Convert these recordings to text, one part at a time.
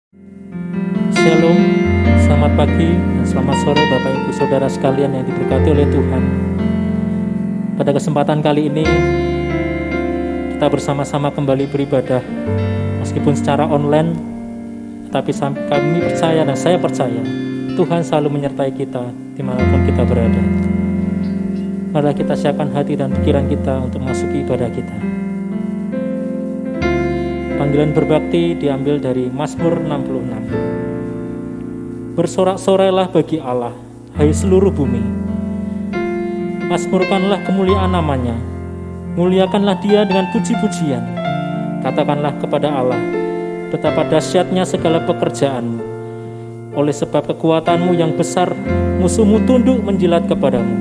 Shalom, selamat pagi dan selamat sore Bapak Ibu Saudara sekalian yang diberkati oleh Tuhan. Pada kesempatan kali ini kita bersama-sama kembali beribadah meskipun secara online, tetapi kami percaya dan saya percaya Tuhan selalu menyertai kita dimanapun kita berada. Mari kita siapkan hati dan pikiran kita untuk masuki ibadah kita. Panggilan berbakti diambil dari Mazmur 66. Bersorak-sorailah bagi Allah, hai seluruh bumi. Mazmurkanlah kemuliaan namanya, muliakanlah dia dengan puji-pujian. Katakanlah kepada Allah, betapa dahsyatnya segala pekerjaanmu. Oleh sebab kekuatanmu yang besar, musuhmu tunduk menjilat kepadamu.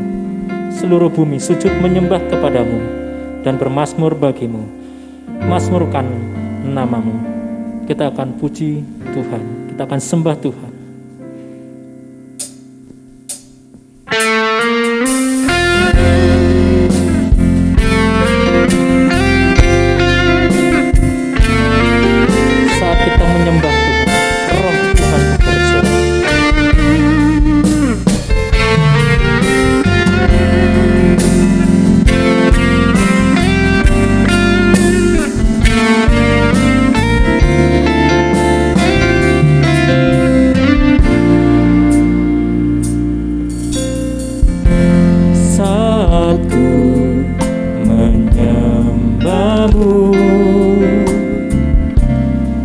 Seluruh bumi sujud menyembah kepadamu dan bermazmur bagimu. Mazmurkan namamu. Kita akan puji Tuhan, kita akan sembah Tuhan. Saat kita menyembah Tuhan, roh Tuhan bekerja.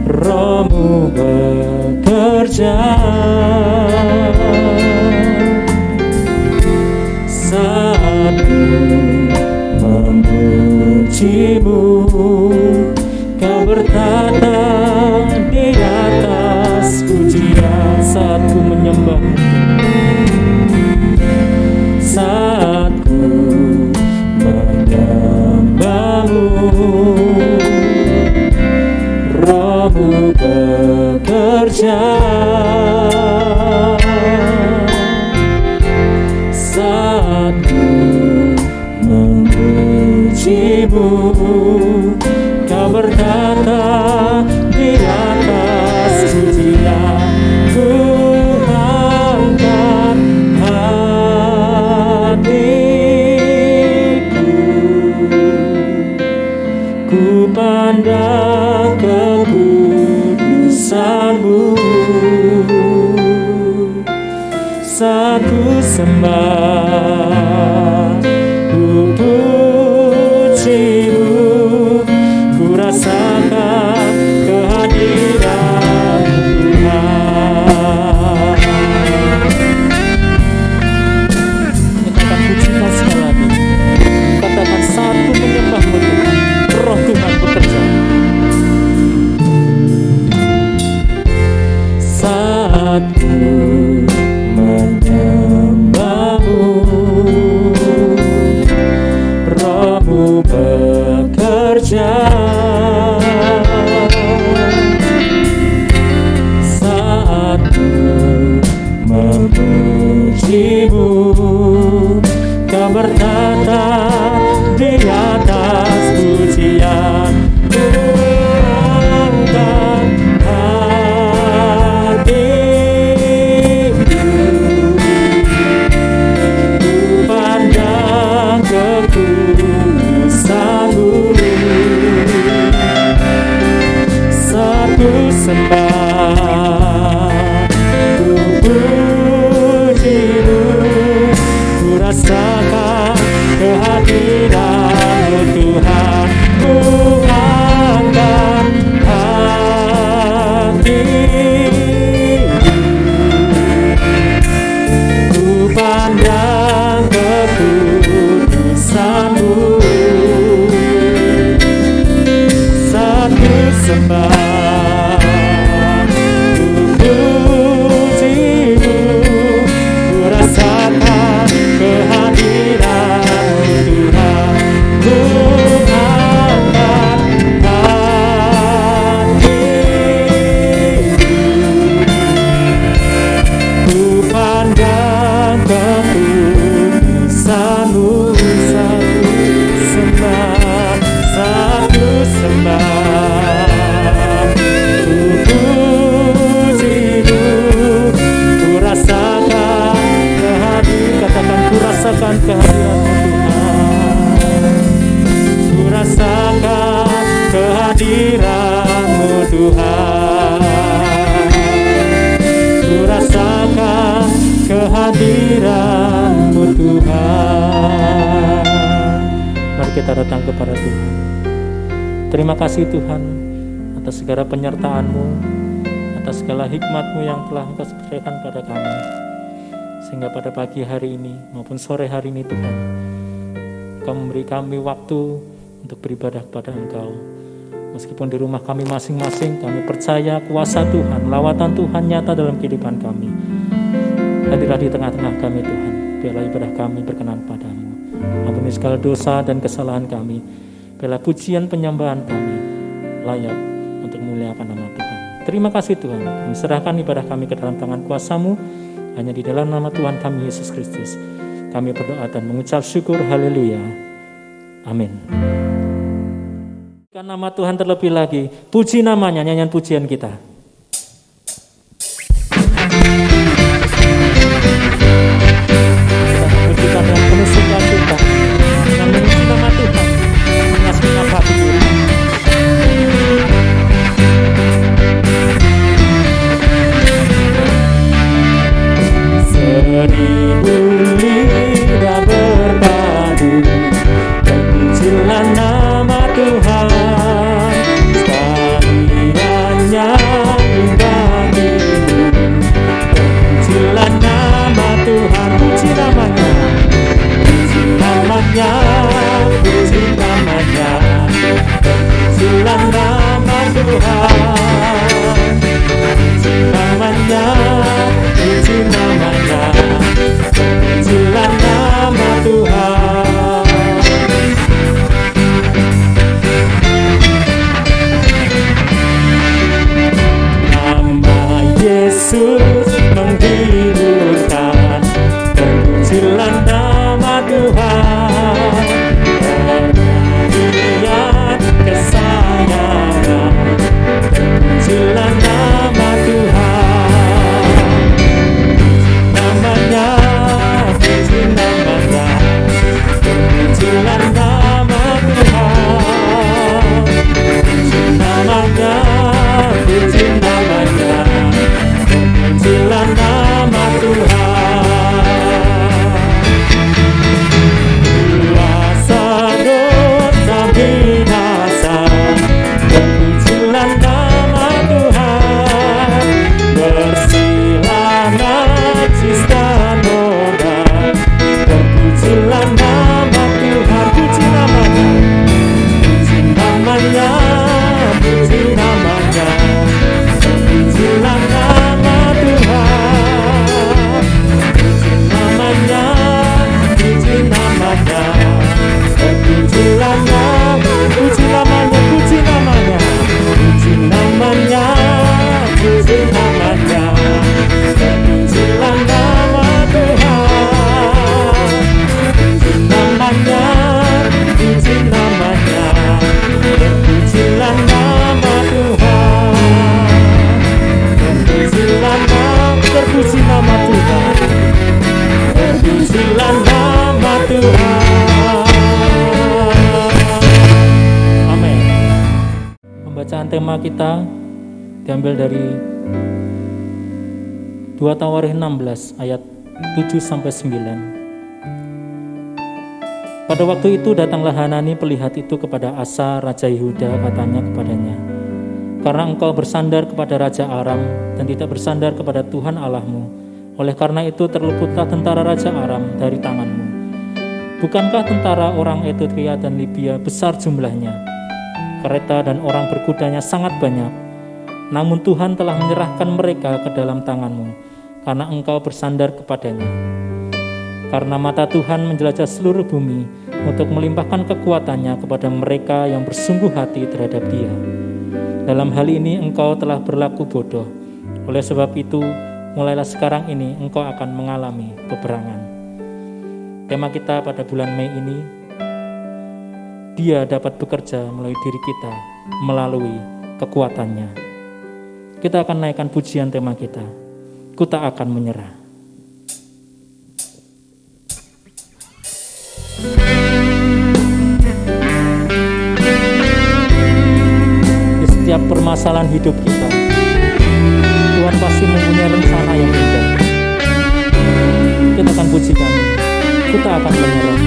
Rohmu bekerja saat ku memujimu, kau bertata di atas pujian. Saat ku menyembahmu, saat ku menyembahmu, rohmu bekerja saat ku memujimu, kau berkata di atas pujian. Ku angkat hatiku, ku pandang kekudusanmu, saat ku sembah, ku pujimu, ku rasakan kehadiran Tuhan. Kita akan pujikan sekali lagi. Katakan, saat ku menyembahmu Tuhan, roh Tuhan bekerja. Saat ku menyembahmu, rohmu bekerja saat ku memujimu, kau bertata di atas pujian. Ku angkat hatiku, ku pandang kekudusanmu, saat ku sembah, ku pujimu, ku rasakan kehadiran-Mu Tuhan. Ku angkat hatiku, ku pandang kekudusan-Mu, saat ku sembah, ku pujimu, ku rasakan kehadiran-Mu Tuhan. Ku angkat hatiku, ku pandang kekudusan-Mu, saat ku sembah, saat ku sembah. Tuhan. Ku rasakan kehadiran-Mu Tuhan. Mari kita datang kepada Tuhan. Terima kasih Tuhan atas segala penyertaan-Mu, atas segala hikmat-Mu yang telah Engkau berikan pada kami. Sehingga pada pagi hari ini maupun sore hari ini Tuhan, Engkau memberi kami waktu untuk beribadah kepada Engkau. Meskipun di rumah kami masing-masing, kami percaya kuasa Tuhan, lawatan Tuhan nyata dalam kehidupan kami. Hadirlah di tengah-tengah kami Tuhan, biarlah ibadah kami berkenan padamu. Ampuni segala dosa dan kesalahan kami, biarlah pujian penyembahan kami layak untuk memuliakan nama Tuhan. Terima kasih Tuhan, kami serahkan ibadah kami ke dalam tangan kuasa-Mu, hanya di dalam nama Tuhan kami Yesus Kristus. Kami berdoa dan mengucap syukur, haleluya, amin. Nama Tuhan terlebih lagi, puji namanya, nyanyian pujian kita. Kita pujikan dengan penuh sukacita, dengan memuji nama Tuhan, mengasihkan hati kita. Seribu lidah berpadu, terpujilah nama Tuhan. Puji namanya, pujilah nama Tuhan. Puji namanya, puji namanya, pujilah nama Tuhan. Nama Yesus menghiburkan, terpujilah nama Tuhan. Pujilah nama Tuhan. Namanya, puji namanya, pujilah nama Tuhan. Puji namanya, puji namanya, pujilah nama Tuhan. Kuasa dosa binasa, terpujilah nama Tuhan. Bersihlah najis dan noda, terpujilah nama Tuhan. Puji namanya, puji namanya, puji namanya, pujilah nama Tuhan. Puji namanya, puji namanya, pujilah nama, puji namanya, puji namanya, puji namanya, puji namanya, pujilah nama Tuhan. Puji namanya, puji namanya, pujilah nama Tuhan. Pujilah nama, terpuji nama Tuhan, terpujilah nama Tuhan. Amin. Pembacaan tema kita diambil dari 2 Tawarikh 16 ayat 7-9. Pada waktu itu datanglah Hanani pelihat itu kepada Asa Raja Yehuda, katanya kepadanya, karena engkau bersandar kepada Raja Aram dan tidak bersandar kepada Tuhan Allahmu, oleh karena itu terluputlah tentara Raja Aram dari tanganmu. Bukankah tentara orang Ethiopia dan Libya besar jumlahnya, kereta dan orang berkudanya sangat banyak, namun Tuhan telah menyerahkan mereka ke dalam tanganmu, karena engkau bersandar kepadanya. Karena mata Tuhan menjelajah seluruh bumi untuk melimpahkan kekuatannya kepada mereka yang bersungguh hati terhadap Dia. Dalam hal ini engkau telah berlaku bodoh. Oleh sebab itu, mulailah sekarang ini engkau akan mengalami peperangan. Tema kita pada bulan Mei ini, Dia dapat bekerja melalui diri kita, melalui kekuatannya. Kita akan naikkan pujian tema kita, Ku tak akan menyerah. Di setiap permasalahan hidup kita. Tuhan pasti mempunyai rencana yang indah. Kita akan pujikan, kita akan menyerah.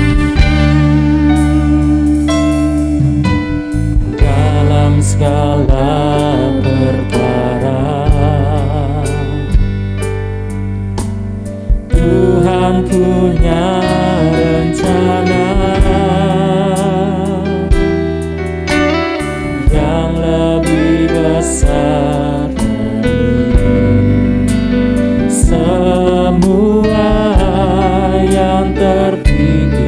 Dalam segala perkara Tuhan punya rencana yang lebih besar dari semua yang terpikirkan.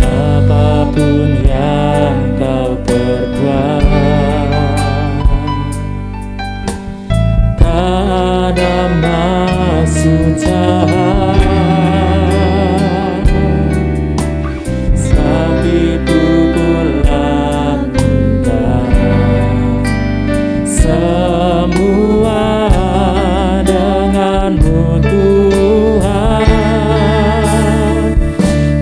Apapun yang kau perbuat, tak ada maksud jahat, tapi pukul lakukan semua denganmu Tuhan.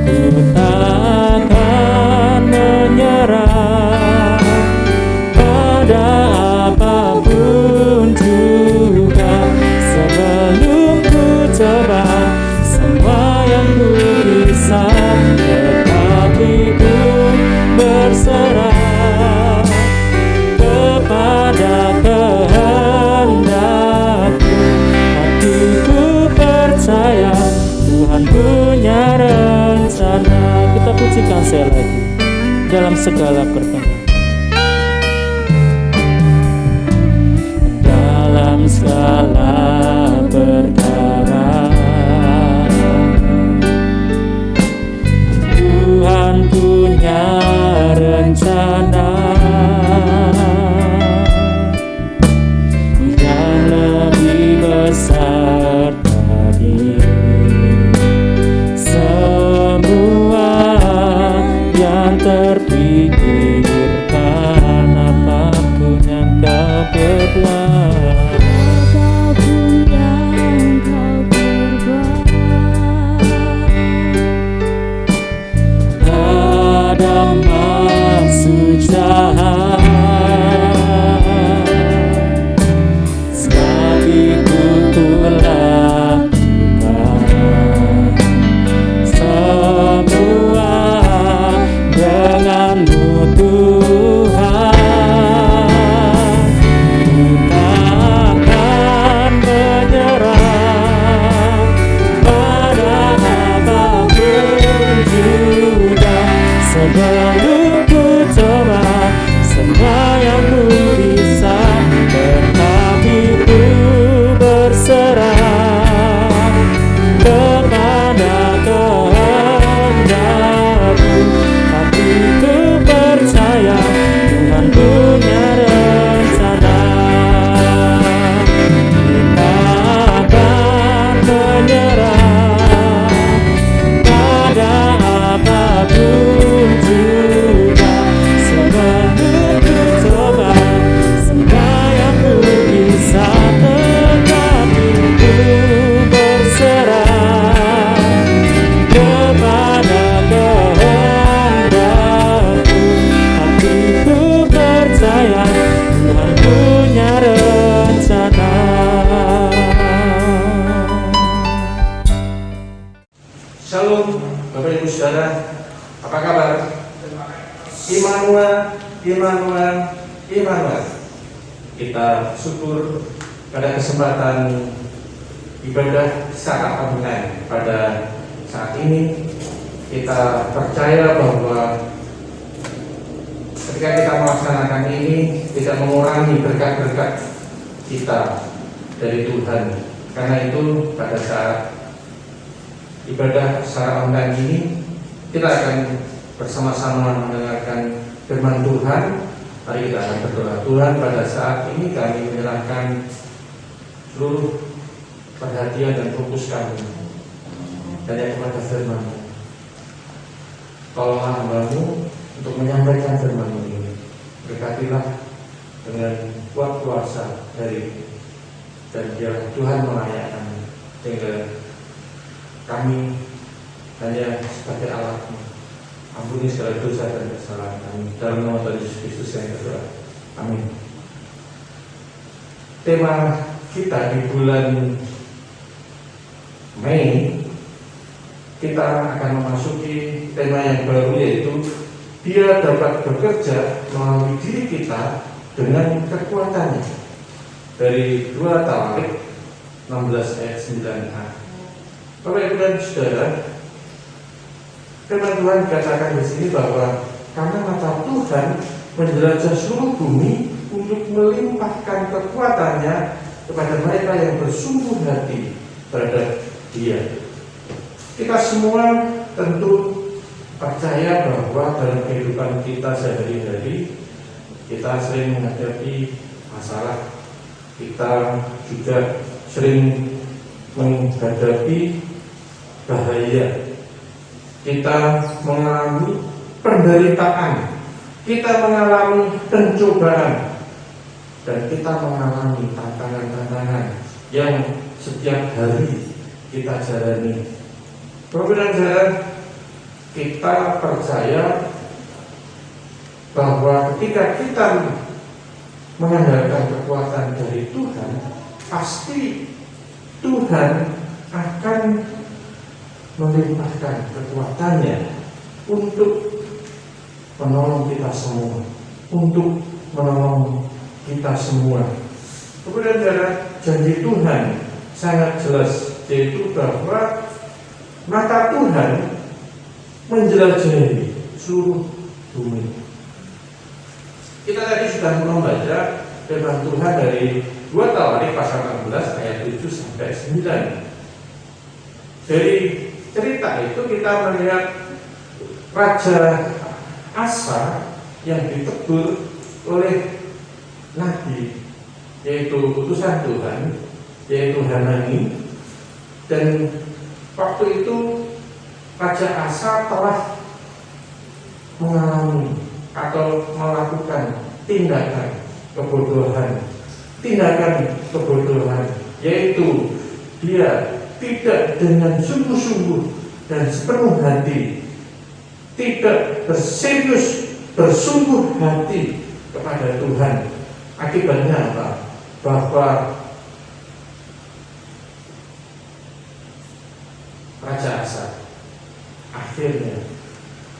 Ku takkan menyerah pada apapun juga, sebelum ku coba semua yang ku bisa, tetapi ku berserah kepada kehendakmu. Hatiku percaya Tuhan punya rencana. Kita pujikan sekali lagi. Dalam segala perkara, dalam segala perkara Tuhan punya rencana yang lebih besar dari semua yang terpikirkan. Apapun yang kau perbuat, Apapun yang kau perbuat, ada maksud jahat, tapi ku lakukan semua denganmu Tuhan. Ku takkan menyerah pada apapun juga, sebelum ku coba semua yang ku bisa, tetapi ku berserah kepada kehendakmu. Hatiku percaya Tuhan punya rencana. Kita akan menyerah pada apapun juga, sebelum ku coba semua yang ku bisa, tetapi ku berserah kepada kehendakmu. Hatiku percaya Tuhan punya rencana. Shalom Bapak Ibu Saudara, apa kabar? Immanuel, Immanuel, Immanuel. Kita syukur pada kesempatan ibadah secara online pada saat ini. Kita percaya bahwa ketika kita melaksanakan ini tidak mengurangi berkat-berkat kita dari Tuhan. Karena itu pada saat ibadah secara online ini kita akan bersama-sama mendengarkan firman Tuhan. Mari kita akan berdoa. Tuhan, pada saat ini kami menyerahkan seluruh perhatian dan fokus kami hanya kepada firman. Tolonglah hamba-Mu untuk menyampaikan firman ini. Berkatilah dengan kuat kuasa dari dan biar Tuhan melayakkan sehingga kami hanya sebagai alat-Mu Ampuni segala dosa dan kesalahan kami. Dalam nama Tuhan Yesus Kristus yang berdoa. Amin. Tema kita di bulan Mei, kita akan memasuki tema yang baru, yaitu Dia dapat bekerja melalui diri kita dengan kekuatannya. Dari 2 Tawarik 16 ayat 9a. Bapak Ibu dan Saudara, firman Tuhan katakan di sini bahwa karena mata Tuhan menjelajah seluruh bumi untuk melimpahkan kekuatannya kepada mereka yang bersungguh hati terhadap Dia. Kita semua tentu percaya bahwa dalam kehidupan kita sehari-hari kita sering menghadapi masalah, kita juga sering menghadapi bahaya, kita mengalami penderitaan, kita mengalami pencobaan, dan kita mengalami tantangan-tantangan yang setiap hari kita jalani. Saudara, kita percaya bahwa ketika kita mengandalkan kekuatan dari Tuhan, pasti Tuhan akan melimpahkan kekuatannya untuk menolong kita semua, untuk menolong kita semua. Kemudian janji Tuhan sangat jelas, yaitu bahwa mata Tuhan menjelajahi seluruh bumi. Kita tadi sudah membaca firman Tuhan dari 2 Tawarik pasal 16 ayat 7 sampai 9. Dari cerita itu kita melihat Raja Asa yang ditegur oleh Nabi, yaitu utusan Tuhan, yaitu Hanani. Dan waktu itu Raja Asa telah mengalami atau melakukan tindakan kebodohan, yaitu dia tidak dengan sungguh-sungguh dan sepenuh hati, tidak berserius, bersungguh hati kepada Tuhan. Akibatnya apa? Bahwa Raja Asa akhirnya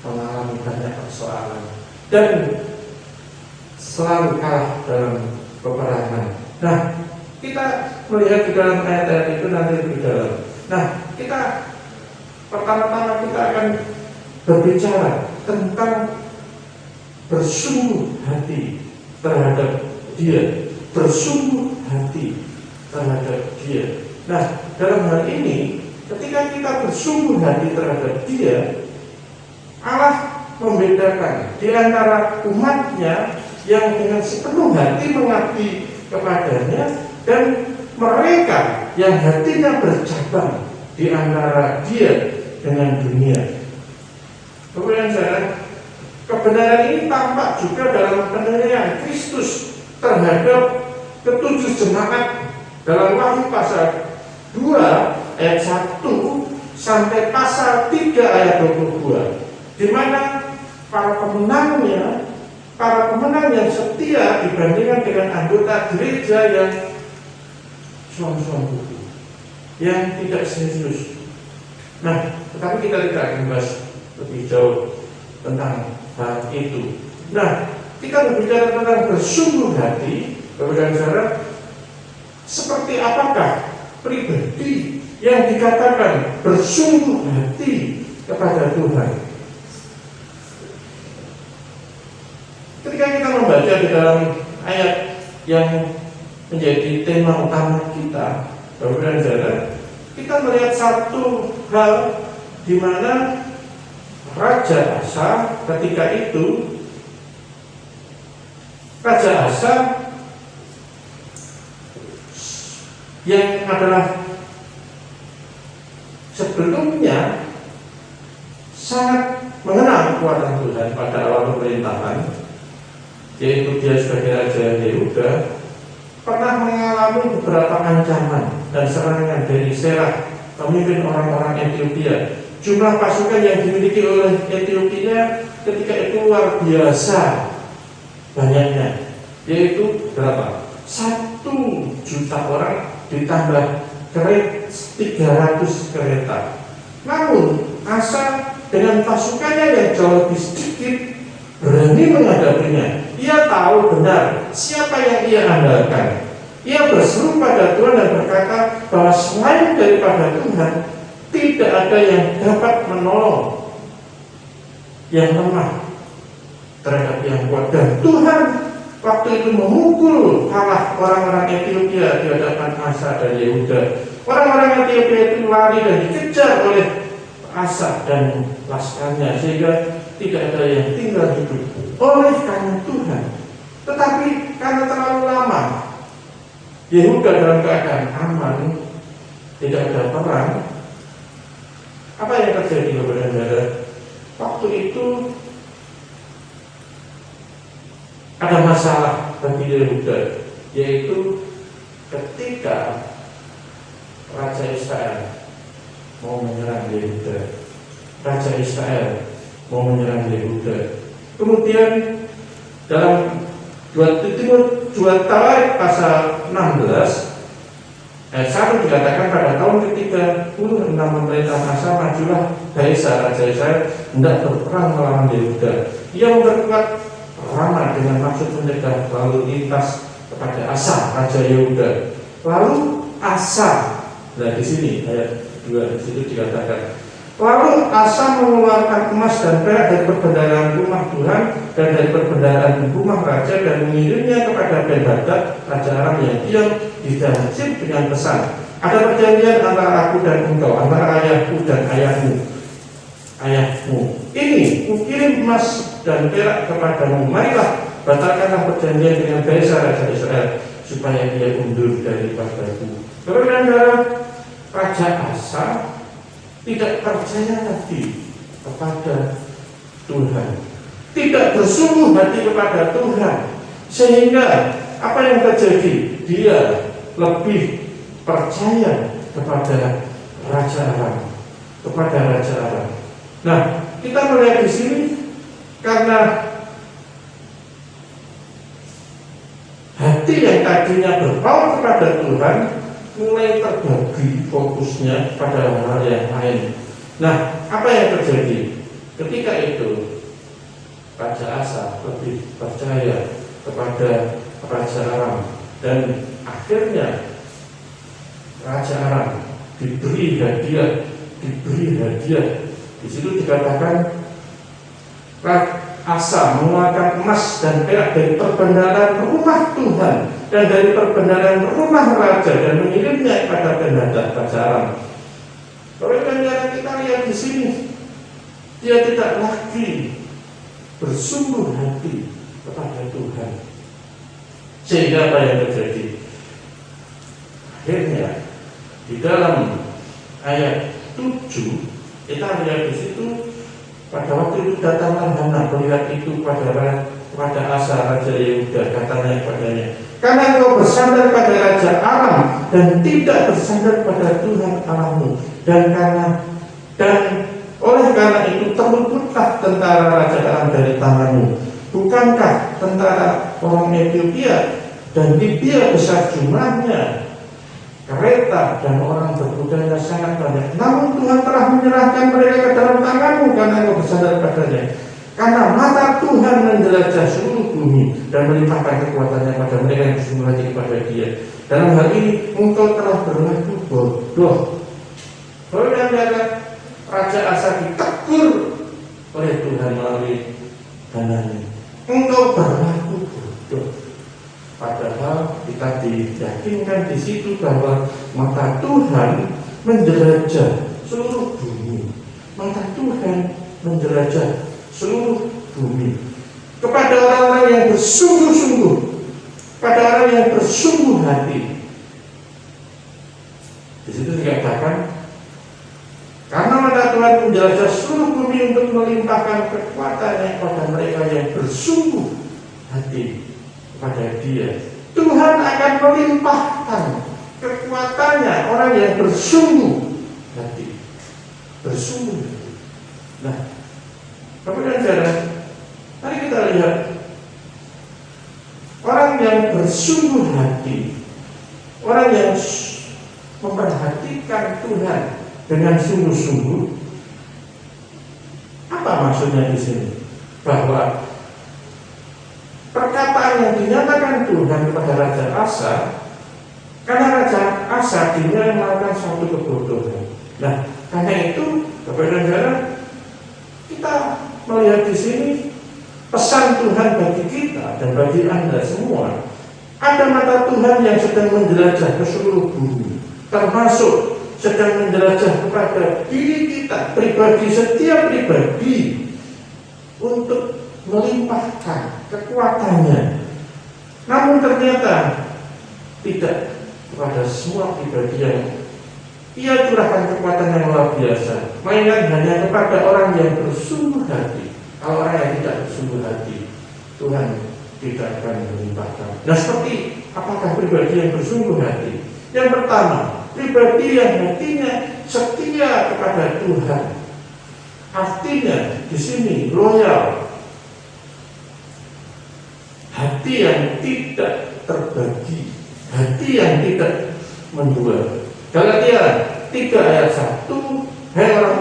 mengalami banyak persoalan dan selalu kalah dalam peperangan. Nah, kita melihat di dalam ayat-ayat itu nanti lebih dalam. Nah, kita pertama-tama kita akan berbicara tentang bersungguh hati terhadap Dia, bersungguh hati terhadap Dia. Nah, dalam hal ini, ketika kita bersungguh hati terhadap Dia, Allah membedakan di antara umatnya yang dengan sepenuh hati mengabdi kepadanya dan mereka yang hatinya bercabang di antara Dia dengan dunia. Kemudian kebenaran ini tampak juga dalam penilaian Kristus terhadap ketujuh jemaat dalam Wahyu pasal 2 ayat 1 sampai pasal 3 ayat 22, di mana para pemenang yang setia dibandingkan dengan anggota gereja yang suam-suam buku, yang tidak serius. Nah, tetapi kita tidak akan bahas lebih jauh tentang hal itu. Nah, kita berbicara tentang bersungguh hati, saudara, seperti apakah pribadi yang dikatakan bersungguh hati kepada Tuhan? Ketika kita membaca di dalam ayat yang menjadi tema utama kita, saudara, kita melihat satu hal di mana Raja Asa ketika itu, Raja Asa yang adalah sebelumnya sangat mengenal kekuatan Tuhan pada awal pemerintahan, yaitu dia sebagai Raja Yehuda, pernah mengalami beberapa ancaman dan serangan dari Serah, pemimpin orang-orang Ethiopia, jumlah pasukan yang dimiliki oleh Ethiopia ketika itu luar biasa banyaknya, yaitu berapa? 1 juta orang ditambah 300 kereta. Namun Asa dengan pasukannya yang jauh lebih sedikit berani menghadapinya. Ia tahu benar siapa yang ia andalkan. Ia berseru pada Tuhan dan berkata bahwa selain daripada Tuhan tidak ada yang dapat menolong yang lemah terhadap yang kuat. Dan Tuhan waktu itu memukul kalah orang-orang Ethiopia di hadapan Asa dan Yehuda. Orang-orang Ethiopia itu lari dan dikejar oleh Asa dan pasukannya sehingga tidak ada yang tinggal hidup oleh karena Tuhan. Tetapi karena terlalu lama Yehuda dalam keadaan aman, tidak ada perang, apa yang terjadi kepada saudara? Waktu itu ada masalah bagi Yehuda, yaitu ketika Raja Israel mau menyerang Yehuda. Raja Israel mau menyerang Yehuda. Kemudian dalam 2 Tawarik pasal 16 ayat 1 dikatakan pada tahun ke-36 pemerintahan Asa majulah Baesa Raja Israel hendak berperang melawan Yehuda. Ia memperkuat Rama dengan maksud mencegah lalu lintas kepada Asa Raja Yehuda. Lalu Asa, nah di sini ayat 2 di situ dikatakan, lalu Asa mengeluarkan emas dan perak dari perbendaharaan rumah Tuhan dan dari perbendaharaan rumah raja dan mengirimnya kepada Ben-Hadad raja Aram yang diam di Damsyik dengan pesan, ada perjanjian antara aku dan engkau, antara ayahku dan ayahmu. Ini kukirim emas dan perak kepadamu. Marilah batalkanlah perjanjian dengan Baesa raja Israel supaya dia mundur daripadaku. Saudara, Raja Asa tidak percaya lagi kepada Tuhan, tidak bersungguh hati kepada Tuhan, sehingga apa yang terjadi? Dia lebih percaya kepada Raja Aram, Nah, kita melihat di sini karena hati yang tadinya berpaut kepada Tuhan mulai terbagi fokusnya pada hal yang lain. Nah, apa yang terjadi? Ketika itu Raja Asa lebih percaya kepada Raja Aram dan akhirnya Raja Aram diberi hadiah. Di situ dikatakan Asa mengeluarkan emas dan perak dari perbendaharaan rumah Tuhan dan dari perbendaharaan rumah raja dan mengirimnya kepada Ben-Hadad raja Aram. Oleh karena kita lihat di sini, dia tidak lagi bersungguh hati kepada Tuhan. Sehingga apa yang terjadi? Akhirnya di dalam ayat 7 kita lihat di situ, pada waktu itu datanglah Hana melihat itu kepada Asa raja Yehuda, katanya kepadanya, karena engkau bersandar pada raja Aram dan tidak bersandar pada Tuhan Allahmu, dan oleh karena itu terluputlah tentara raja Aram dari tanganmu. Bukankah tentara orang Ethiopia dan Libya besar jumlahnya, kereta dan orang berkudanya sangat banyak, namun Tuhan telah menyerahkan mereka ke dalam tanganmu karena engkau bersandar padanya. Karena mata Tuhan menjelajah seluruh bumi dan melimpahkan kekuatannya pada mereka yang bersungguh hati kepada Dia. Dalam hal ini engkau telah berlaku bodoh. Saudara, Raja Asa ditegur oleh Tuhan melalui Hananya. Engkau berlaku bodoh. Padahal kita diyakinkan di situ bahwa mata Tuhan menjelajah seluruh bumi. Mata Tuhan menjelajah seluruh bumi kepada orang-orang yang bersungguh-sungguh, pada orang yang bersungguh hati. Di situ dikatakan, karena mata Tuhan menjelajah seluruh bumi untuk melimpahkan kekuatannya kepada mereka yang bersungguh hati pada Dia. Tuhan akan melimpahkan kekuatannya orang yang bersungguh hati. bersungguh hati. Nah, kemudian saudara, mari kita lihat orang yang bersungguh hati, orang yang memperhatikan Tuhan dengan sungguh-sungguh. Apa maksudnya di sini? Bahwa perkataan yang dinyatakan Tuhan kepada Raja Asa, karena Raja Asa dinilai melakukan suatu kebodohan. Nah, karena itu, saudara, kita melihat di sini pesan Tuhan bagi kita dan bagi Anda semua. Ada mata Tuhan yang sedang menjelajah ke seluruh bumi, termasuk sedang menjelajah kepada diri kita pribadi, setiap pribadi, untuk melimpahkan kekuatannya. Namun ternyata tidak kepada semua pribadi yang ia curahkan kekuatan yang luar biasa, melainkan hanya kepada orang yang bersungguh hati. Kalau orang yang tidak bersungguh hati, Tuhan tidak akan melimpahkan. Nah, seperti apakah pribadi yang bersungguh hati? Yang pertama, pribadi yang hatinya setia kepada Tuhan. Artinya di sini loyal, hati yang tidak terbagi, hati yang tidak mendua. Galatia 3 ayat 1, hai orang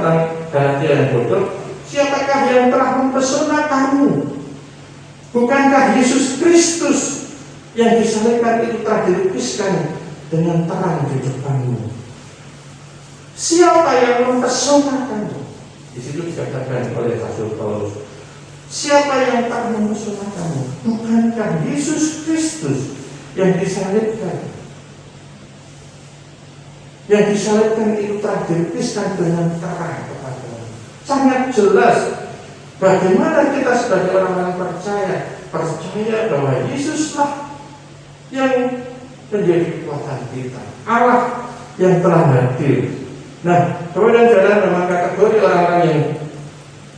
Galatia yang bodoh, siapakah yang telah mempesona kamu? Bukankah Yesus Kristus yang disalibkan itu telah dilukiskan dengan terang di depanmu? Siapa yang mempesona kamu? Di situ dikatakan oleh Rasul Paulus, siapa yang telah mempesona kamu? Bukankah Yesus Kristus yang disalibkan? Yang disalibkan itu telah dilukiskan dengan terang kepadamu. Sangat jelas bagaimana kita sebagai orang-orang percaya bahwa Yesuslah yang menjadi kekuatan kita, Allah yang telah hadir. Nah, kemudian saudara, memang kategori orang-orang yang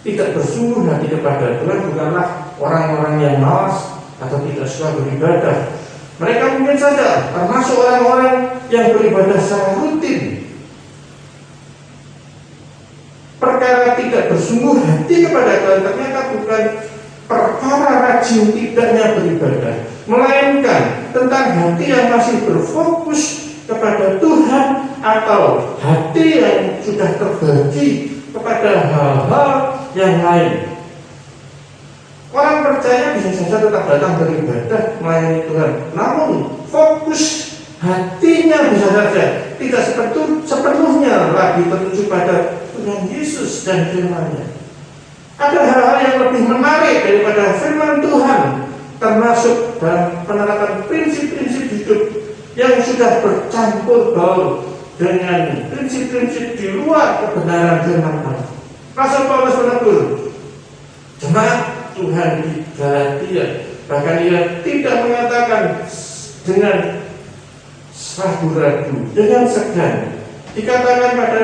tidak bersungguh hati kepada Tuhan bukanlah orang-orang yang malas atau tidak suka beribadah. Mereka mungkin saja termasuk orang-orang yang beribadah secara rutin. Perkara tidak bersungguh hati kepada Tuhan ternyata bukan perkara rajin tidaknya beribadah, melainkan tentang hati yang masih berfokus kepada Tuhan atau hati yang sudah terbagi kepada hal-hal yang lain. Orang percaya bisa saja tetap datang beribadah melayani Tuhan, namun fokus hatinya bisa saja tidak sepenuhnya lagi tertuju pada Tuhan Yesus dan firman-Nya. Ada hal-hal yang lebih menarik daripada firman Tuhan, termasuk dalam penerapan prinsip-prinsip hidup yang sudah bercampur baur dengan prinsip-prinsip di luar kebenaran firman Allah. Rasul Paulus menegur jemaat Tuhan di Galatia, bahkan ia tidak mengatakan dengan ragu-ragu, dengan segan. Dikatakan pada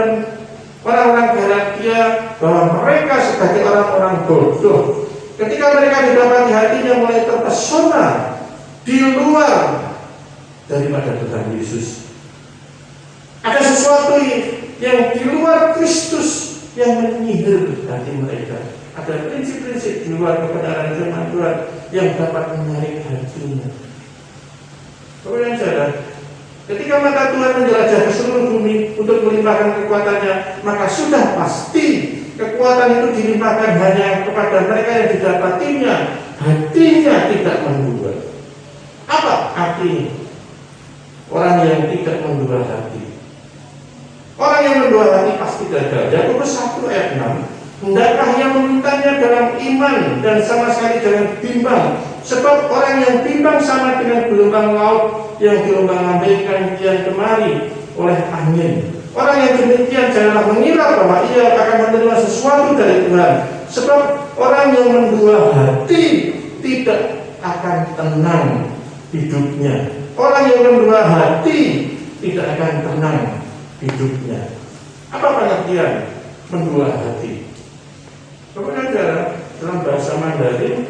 orang-orang Galatia bahwa mereka sebagai orang-orang bodoh ketika mereka didapati hatinya mulai terpesona di luar daripada Tuhan Yesus. Ada sesuatu yang di luar Kristus yang menyihir hati mereka. Ada prinsip-prinsip di luar kebenaran firman Tuhan yang dapat menarik hatinya. Kemudian saudara, ketika mata Tuhan menjelajah ke seluruh bumi untuk melimpahkan kekuatannya, maka sudah pasti kekuatan itu dilimpahkan hanya kepada mereka yang didapatinya hatinya tidak mendua. Apa arti orang yang tidak mendua hati? Orang yang mendua hati pasti gagal. Yakobus 1 ayat 6. Hendaklah ia memintanya dalam iman dan sama sekali jangan bimbang, sebab orang yang bimbang sama dengan gelombang laut yang diombang-ambingkan kian kemari oleh angin. Orang yang demikian janganlah mengira bahwa ia akan menerima sesuatu dari Tuhan, sebab orang yang mendua hati tidak akan tenang hidupnya. Orang yang mendua hati tidak akan tenang hidupnya. Apa pengertian mendua hati? Kemudian dalam bahasa Mandarin,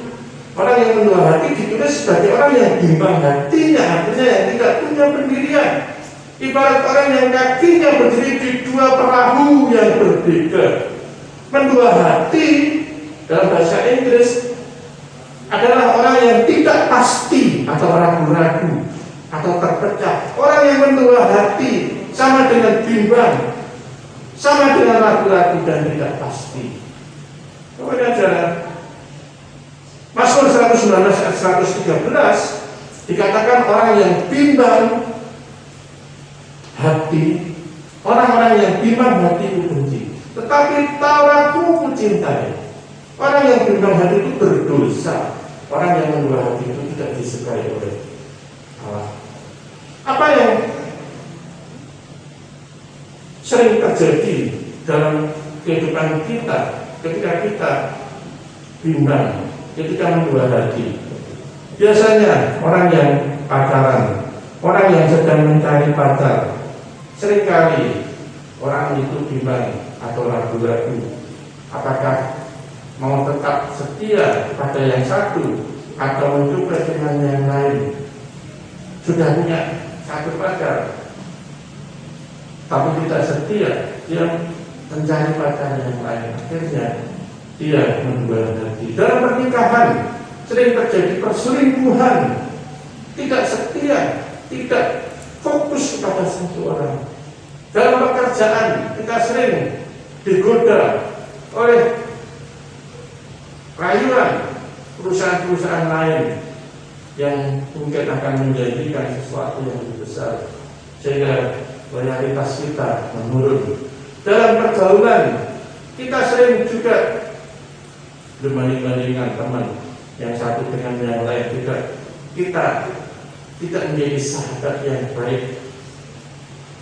orang yang mendua hati ditulis sebagai orang yang bimbang hatinya, artinya yang tidak punya pendirian. Ibarat orang yang kakinya berdiri di dua perahu yang berbeda. Mendua hati dalam bahasa Inggris adalah orang yang tidak pasti atau ragu-ragu atau terpecah. Orang yang mendua hati sama dengan bimbang, sama dengan ragu-ragu dan tidak pasti. Kemudian saudara, Mazmur 119 ayat 113 dikatakan orang yang bimbang hati, orang-orang yang bimbang hati itu benci, tetapi Tauratmu kucintai. Orang yang bimbang hati itu berdosa. Orang yang mendua hati itu tidak disukai oleh Allah. Apa yang sering terjadi dalam kehidupan kita ketika kita bimbang, ketika mendua hati? Biasanya orang yang pacaran, orang yang sedang mencari pacar, seringkali orang itu bimbang atau ragu-ragu apakah mau tetap setia pada yang satu atau mencoba dengan yang lain. Sudah punya satu pacar tapi tidak setia, dia mencari pacar yang lain. Akhirnya dia mendua hati. Dalam pernikahan sering terjadi perselingkuhan, tidak setia, tidak fokus kepada satu orang. Dalam pekerjaan kita sering digoda oleh rayuan perusahaan-perusahaan lain yang mungkin akan menjadikan sesuatu yang lebih besar sehingga loyalitas kita menurun. Dalam pergaulan kita sering juga berbanding-bandingkan teman yang satu dengan yang lain, juga kita tidak menjadi sahabat yang baik.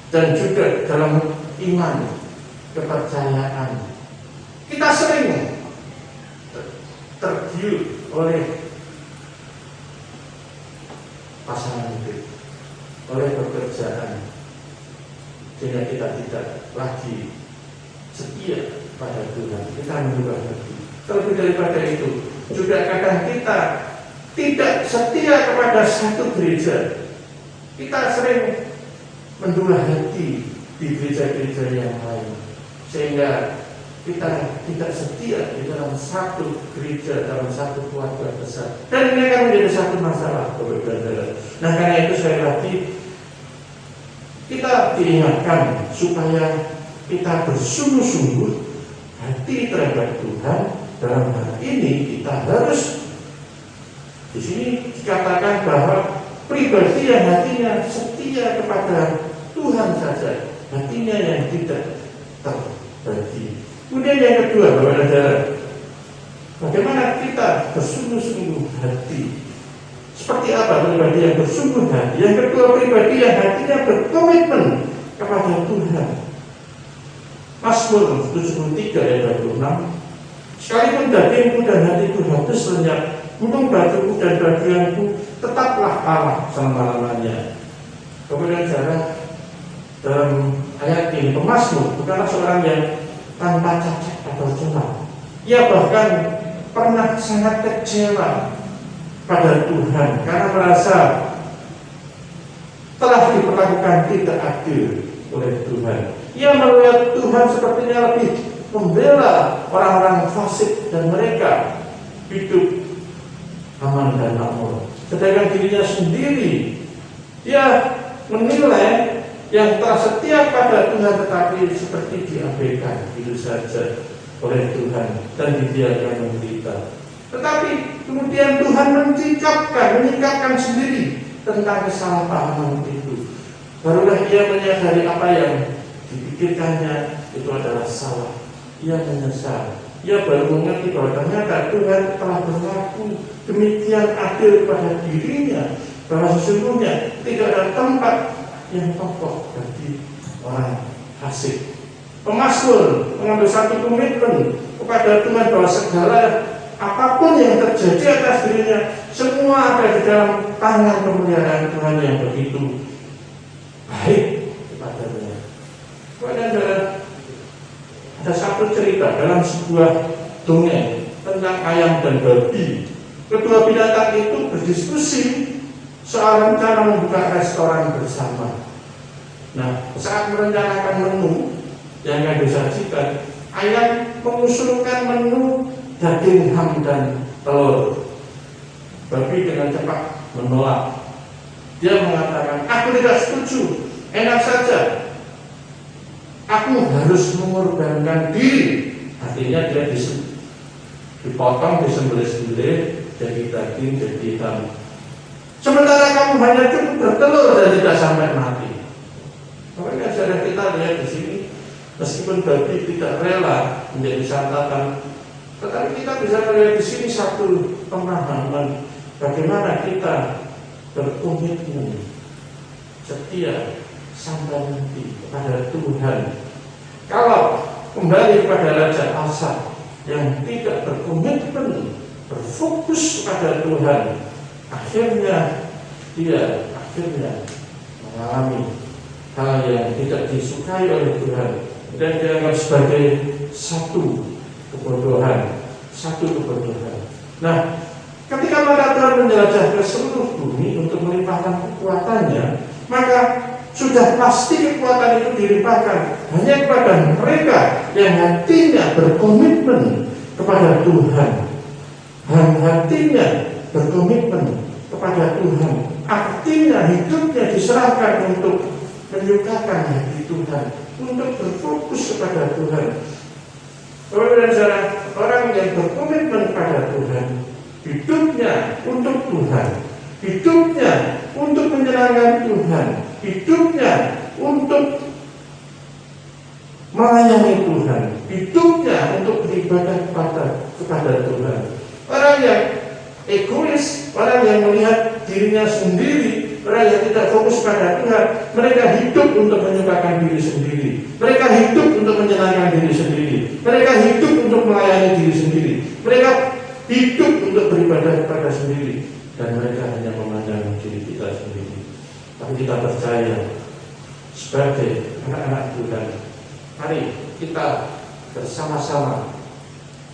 Dan juga dalam iman, kepercayaan kita sering tergiur oleh pasangan hidup, oleh pekerjaan, sehingga kita tidak lagi setia pada Tuhan. Kita mendua hati. Terlebih daripada itu, juga kadang kita tidak setia kepada satu gereja. Kita sering mendua hati di gereja-gereja yang lain, sehingga kita tidak setia di dalam satu gereja, dalam satu keluarga besar. Dan ini akan menjadi satu masalah, saudara. Nah, karena itu sekali lagi kita diingatkan supaya kita bersungguh-sungguh hati terhadap Tuhan. Dalam hal ini kita harus, di sini dikatakan bahwa pribadi yang hatinya setia kepada Tuhan saja, hatinya yang tidak terbagi. Kemudian yang kedua, Bapak dan Saudara, bagaimana kita bersungguh-sungguh hati? Seperti apa pribadi yang bersungguh hati? Yang kedua, pribadi yang hatinya berkomitmen kepada Tuhan. Mazmur 73 ayat 26. Sekalipun dagingku dan hatiku habis lenyap, gunung batuku dan bagianku tetaplah Allah selama-lamanya. Kemudian Saudara, dalam ayat ini pemazmur bukanlah seorang yang tanpa cacat atau celah. Ia bahkan pernah sangat kecewa pada Tuhan karena merasa telah diperlakukan tidak adil oleh Tuhan. Ia melihat Tuhan sepertinya lebih membela orang-orang fasik dan mereka hidup aman dan makmur, sedangkan dirinya sendiri dia menilai yang tak setia pada Tuhan tetapi seperti diabaikan itu saja oleh Tuhan dan dibiarkan menderita. Tetapi kemudian Tuhan menyingkapkan sendiri tentang kesalahpahaman itu. Barulah ia menyadari apa yang dipikirkannya itu adalah salah. Ia menyesal. Ia baru mengerti bahwa ternyata Tuhan telah berlaku demikian adil pada dirinya, bahwa sesungguhnya tidak ada tempat yang kokoh bagi orang fasik. Pemazmur mengambil satu komitmen kepada Tuhan bahwa segala apapun yang terjadi atas dirinya semua ada di dalam tangan pemeliharaan Tuhan yang begitu baik kepadanya. Kemudian ada satu cerita dalam sebuah dongeng tentang ayam dan babi. Kedua binatang itu berdiskusi soal rencana membuka restoran bersama. Nah, saat merencanakan menu yang akan disajikan, ayah mengusulkan menu daging ham dan telur. Babi dengan cepat menolak. Dia mengatakan, aku tidak setuju, enak saja. Aku harus mengorbankan diri. Artinya dia dipotong, disembelih-sembelih, jadi daging, jadi ham. Sementara kamu hanya cukup bertelur dan tidak sampai mati. Makanya saudara kita lihat di sini, meskipun babi tidak rela menjadi santapan, tetapi kita bisa melihat di sini satu pemahaman bagaimana kita berkomitmen setia sampai mati kepada Tuhan. Kalau kembali kepada Raja Asa yang tidak berkomitmen berfokus kepada Tuhan, akhirnya dia mengalami hal yang tidak disukai oleh Tuhan dan dianggap sebagai satu kebodohan. Nah, ketika Tuhan menjelajah ke seluruh bumi untuk melimpahkan kekuatannya, maka sudah pasti kekuatan itu dilimpahkan hanya kepada mereka yang hatinya berkomitmen kepada Tuhan, hatinya berkomitmen kepada Tuhan, artinya hidupnya diserahkan untuk menyukakan hati Tuhan, untuk berfokus kepada Tuhan. Orang yang berkomitmen pada Tuhan, hidupnya untuk Tuhan, hidupnya untuk menyenangkan Tuhan, hidupnya untuk melayani Tuhan, hidupnya untuk beribadah kepada Tuhan. Orang yang egois, orang yang melihat dirinya sendiri, orang yang tidak fokus pada Tuhan, mereka hidup untuk menyukakan diri sendiri, mereka hidup untuk menyenangkan diri sendiri, mereka hidup untuk melayani diri sendiri, mereka hidup untuk beribadah kepada sendiri, dan mereka hanya memandang diri kita sendiri. Tapi kita percaya sebagai anak-anak Tuhan, mari kita bersama-sama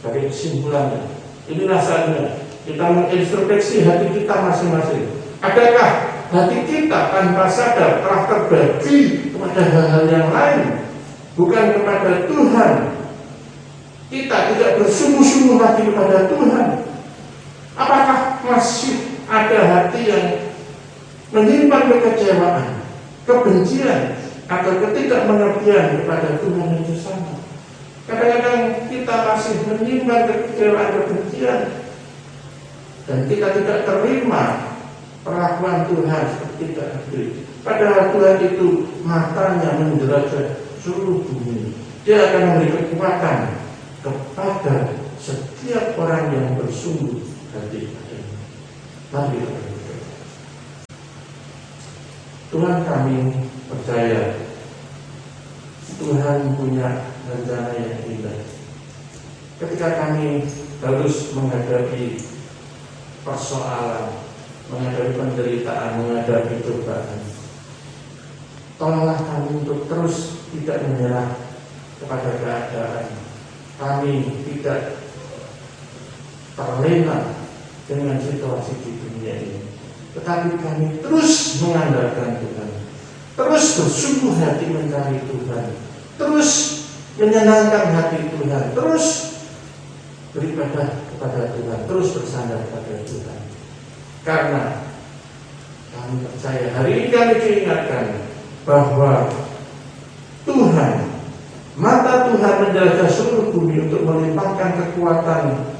sebagai kesimpulannya, inilah saatnya kita mengintrospeksi hati kita masing-masing. Adakah hati kita tanpa sadar telah terbagi kepada hal-hal yang lain, bukan kepada Tuhan? Kita tidak bersungguh-sungguh lagi kepada Tuhan. Apakah masih ada hati yang menyimpan kekecewaan, kebencian, atau ketidakmengertian kepada Tuhan yang sesama? Kadang-kadang kita masih menyimpan kekecewaan, kebencian, dan kita tidak terima perlakuan Tuhan seperti tadi. Padahal Tuhan itu matanya menjelajah seluruh bumi. Dia akan memberi kekuatan kepada setiap orang yang bersungguh hati padanya. Mari kita berdoa. Tuhan, kami percaya Tuhan punya rencana yang indah. Ketika kami harus menghadapi persoalan, menghadapi penderitaan, menghadapi cobaan, tolonglah kami untuk terus tidak menyerah kepada keadaan. Kami tidak terlena dengan situasi di dunia ini, tetapi kami terus mengandalkan Tuhan, terus bersungguh hati mencari Tuhan, terus menyenangkan hati Tuhan, terus beribadah kepada Tuhan, terus bersandar pada Tuhan. Karena kami percaya, hari ini kami diingatkan bahwa Tuhan, mata Tuhan menjelajah seluruh bumi untuk melimpahkan kekuatan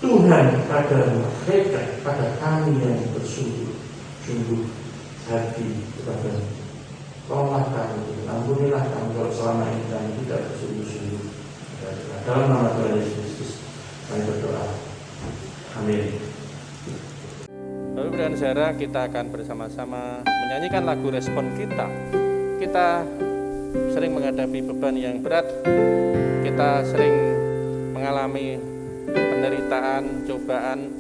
Tuhan pada mereka, pada kami yang bersungguh-sungguh hati kepada. Tolonglah kami, ampunilah kami kalau selama ini kami tidak bersungguh-sungguh. Dalam nama Tuhan Yesus Kristus kami berdoa. Amin. Bapak dan saudara, kita akan bersama-sama menyanyikan lagu respon kita. Kita sering menghadapi beban yang berat, kita sering mengalami penderitaan, cobaan,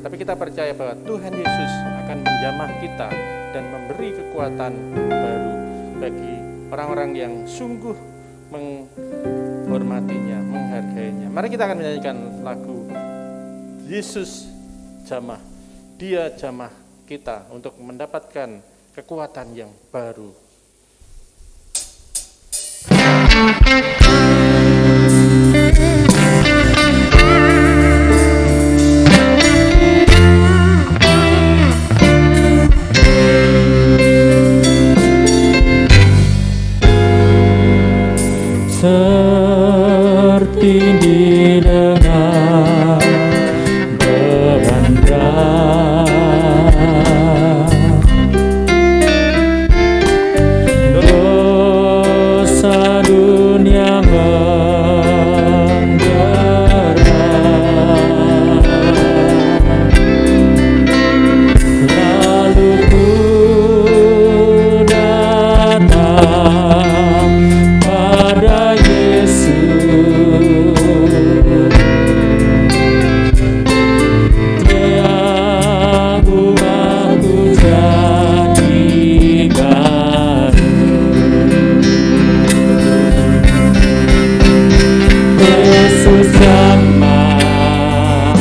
tapi kita percaya bahwa Tuhan Yesus akan menjamah kita dan memberi kekuatan baru bagi orang-orang yang sungguh menghormatinya, menghargainya. Mari kita akan menyanyikan lagu Yesus jamah. Dia jamah kita untuk mendapatkan kekuatan yang baru. tertindih dengan beban berat, dosa dunia menderat, lalu ku datang pada Yesus. Dia ubahku jadi baru. Yesus jamah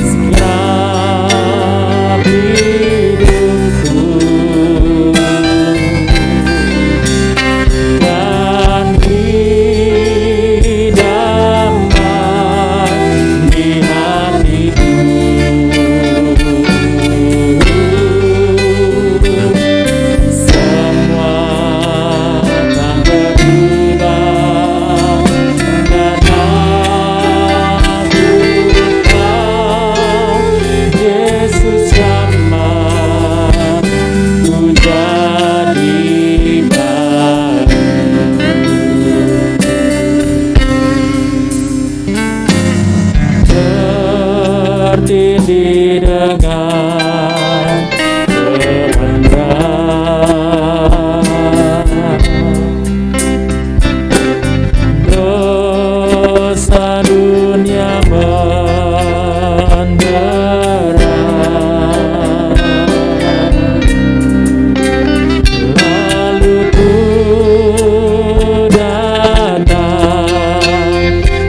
setiap hidupku, dan damai di hatiku. Semua tak berubah, dan aku tahu Yesus jamah ku jadi baru. Tertindih dengan beban berat, dosa dunia menderat, lalu ku datang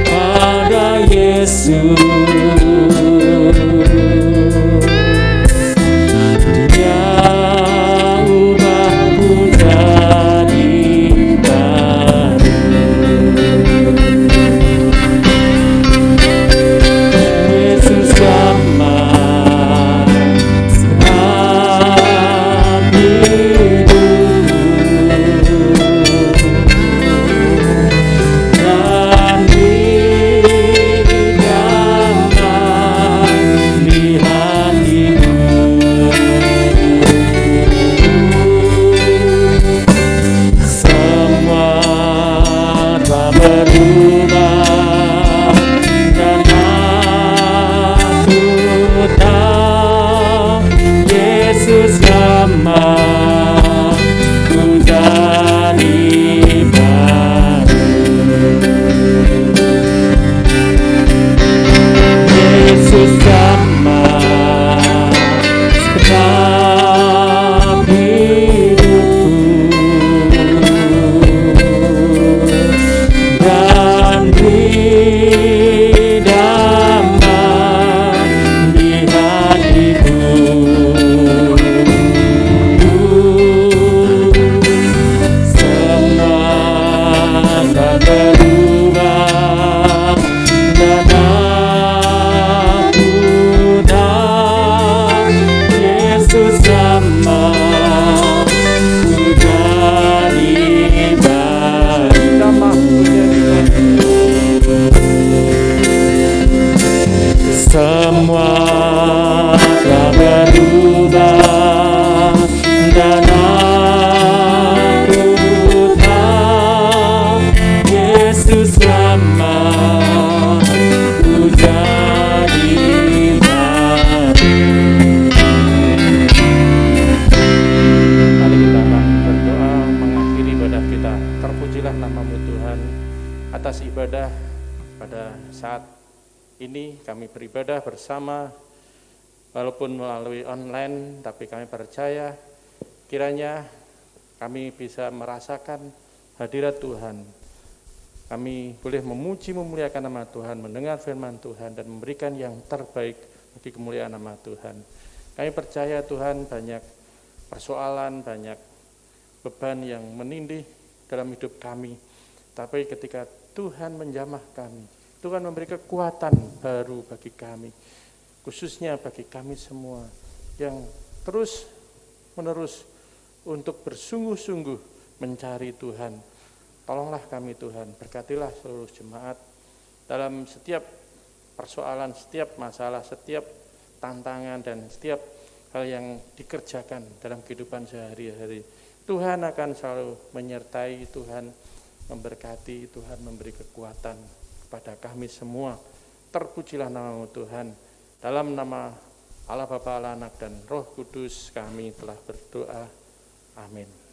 pada Yesus. Dia ubahku jadi baru. Yesus jamah setiap hidupku, dan damai di hatiku. Semua tak berubah, dan aku tahu Yesus jamah ku jadi baru. Yesus jamah setiap hidupku, dan damai di hatiku. Semua tak berubah, dan aku tahu Yesus jamah ku jadi baru. Semua tak berubah, dan aku tahu Yesus jamah ku jadi baru. Mari kita akan berdoa mengakhiri ibadah kita. Terpujilah nama-Mu Tuhan atas ibadah pada saat ini. Kami beribadah bersama walaupun melalui online, tapi kami percaya kiranya kami bisa merasakan hadirat Tuhan. Kami boleh memuji memuliakan nama Tuhan, mendengar firman Tuhan, dan memberikan yang terbaik bagi kemuliaan nama Tuhan. Kami percaya Tuhan banyak persoalan, banyak beban yang menindih dalam hidup kami. Tapi ketika Tuhan menjamah kami, Tuhan memberi kekuatan baru bagi kami, khususnya bagi kami semua yang terus menerus untuk bersungguh-sungguh mencari Tuhan. Tolonglah kami Tuhan, berkatilah seluruh jemaat dalam setiap persoalan, setiap masalah, setiap tantangan, dan setiap hal yang dikerjakan dalam kehidupan sehari-hari. Tuhan akan selalu menyertai, Tuhan memberkati, Tuhan memberi kekuatan kepada kami semua. Terpujilah nama-Mu Tuhan. Dalam nama Allah Bapa, Allah Anak, dan Roh Kudus kami telah berdoa. Amin.